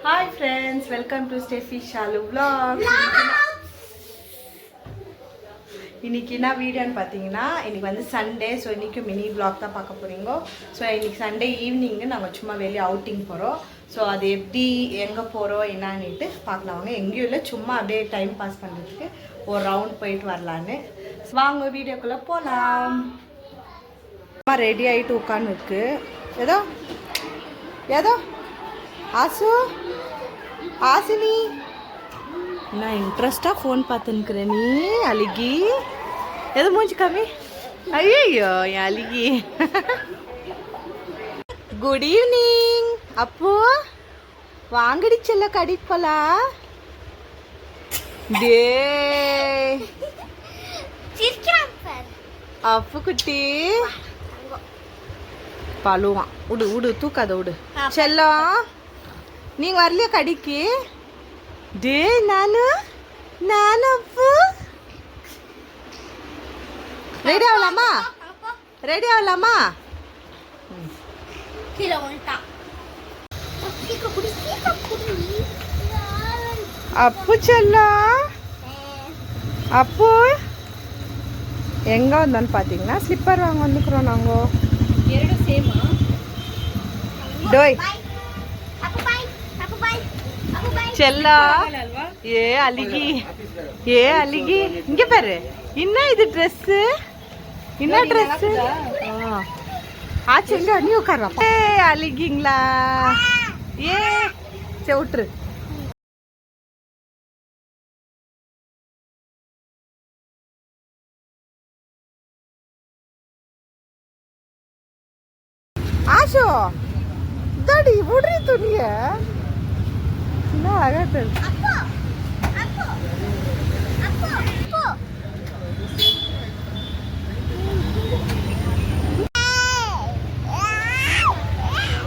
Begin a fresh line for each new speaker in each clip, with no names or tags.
Hi friends, welcome to Steffi Shalu Vlogs. இன்னைக்கு என்ன வீடியோன்னு பார்த்தீங்கன்னா இன்னைக்கு வந்து சண்டே. ஸோ இன்றைக்கி மினி vlog தான் பார்க்க போகிறீங்க. ஸோ இன்றைக்கி சண்டே ஈவினிங்கு நாங்கள் சும்மா வெளியே அவுட்டிங் போகிறோம். ஸோ அது எப்படி எங்கே போகிறோம் என்னான்னுட்டு பார்க்கலாம். வாங்க, எங்கேயும் இல்லை, சும்மா அப்படியே டைம் பாஸ் பண்ணுறதுக்கு ஒரு ரவுண்ட் போயிட்டு வரலான்னு. வாங்க வீடியோக்குள்ளே போகலாம். சும்மா ரெடி ஆகிட்டு உட்காந்துருக்கு. ஏதோ ஏதோ ஆசு ஆசினி நான் இன்ட்ரெஸ்டாக ஃபோன் பார்த்துன்னுக்குறேன். நீ அழுகி எது மூஞ்சி கம்மி. ஐயோ என் அழுகி. குட் ஈவினிங் அப்போ வாங்கடி செல்ல கடிக்கு போலாம். டே அப்பு குட்டி பழுவான். விடு விடு, தூக்காத விடு செல்லம். நீங்க வரலையா கடிக்கு? டே நானு அப்பு ரெடி ஆகலாமா? ரெடி ஆகலாமா? அப்பு செல்லம், அப்பு எங்க வந்தோன்னு பாத்தீங்கன்னா ஸ்லிப்பர் வாங்க வந்துக்கிறோம் நாங்க. டோய் செல்லா ஏ அழுகி, ஏ அழுகி. இங்க பாரு, என்ன இது ட்ரெஸ், என்ன ட்ரெஸ் ஆச்சு. எங்க நீ உட்கார்றோம். ஏ அழுகிங்களா? ஏ செவுட்ரு. ஆஷோ தடி விடுறி துணிய. என்ன அழகா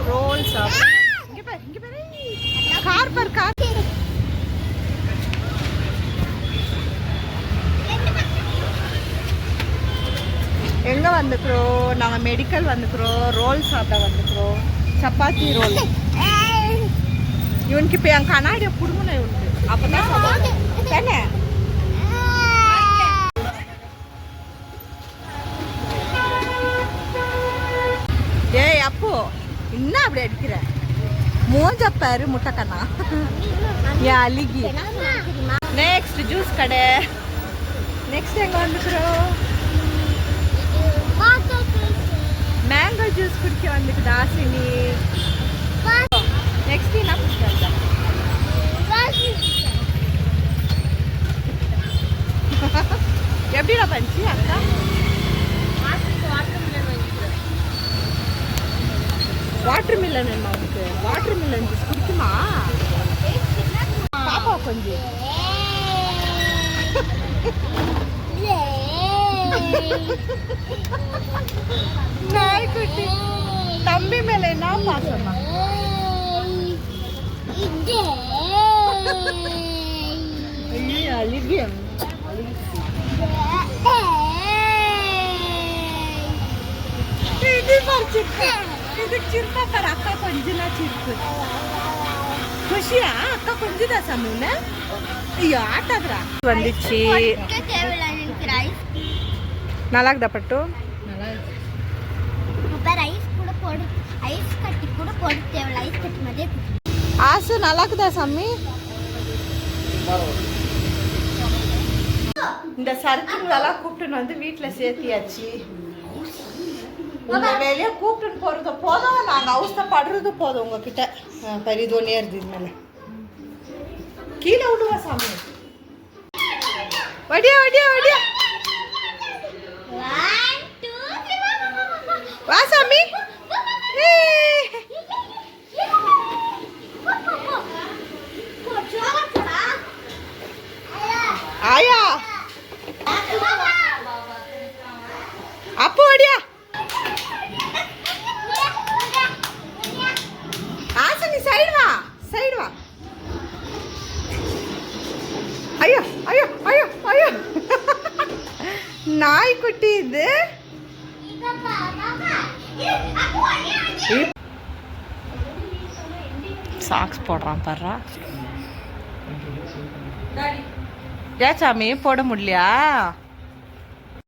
ரோல்ஸ். இங்க பாரு, இங்க பாரு, கார் பார், கார். எங்க வந்துக்கிறோம் நாங்க? மெடிக்கல் வந்துக்கிறோம். ரோல் சாப்பிட வந்துக்கிறோம். சப்பாத்தி ரோல். இவனுக்கு இப்போ என் கண்ணாடியை பிடுங்கணும் இவனுக்கு. அப்பதான் தானே. ஏய் அப்போ என்ன அப்படி அடிக்கிற? மோஞ்சப்பாரு முட்டைக்கண்ணா. ஏன் அழுகி. நெக்ஸ்ட் ஜூஸ் கடை. நெக்ஸ்ட் எங்க வந்துக்கிறோம்? மேங்கோ ஜூஸ் குடிக்க வந்துக்குது ஆசினி. நெக்ஸ்ட் என்ன குடிக்க? எப்படிடா பஞ்சி அக்கா? வாட்டர் மில்லன் வேணுமா உனக்கு? வாட்டர் மில்லன் ஜூஸ் குடிக்குமா பாப்பா? கொஞ்சம் நாய்க்குட்டி தம்பி மேல என்ன பாசமா? அழுகிய அக்கா கொஞ்சம் சிரிப்பு. குஷியா அக்கா கொஞ்சம் தான் சமூன. ஐயோ ஆட்டாதுரா வந்துச்சு. நல்லா இருக்குதா பட்டு? ஆசு நல்லா இருக்குதா சாமி? இந்த சர்க்கிள்லாம் கூப்பிட்டுன்னு வந்து வீட்டில் சேர்த்தியாச்சு. இந்த வேலையை கூப்பிட்டுன்னு போகிறது போதும், நாங்கள் அவஸ்தப்படுறது போதும் உங்ககிட்ட. பரிதோனே இருந்து மேலே கீழே விடுவா சாமி. வடியா வடியா வடியா வா சாமி. ஆயா அப்போ வடியா. ஆசினி சைடு வா, சைடு வா. ஐயோ ஐயோ ஐயோ ஐயோ நாய்க்குட்டி இது. சாக்ஸ் போடுறான் பாடுறா. ஏன் சாமி போட முடியலையா?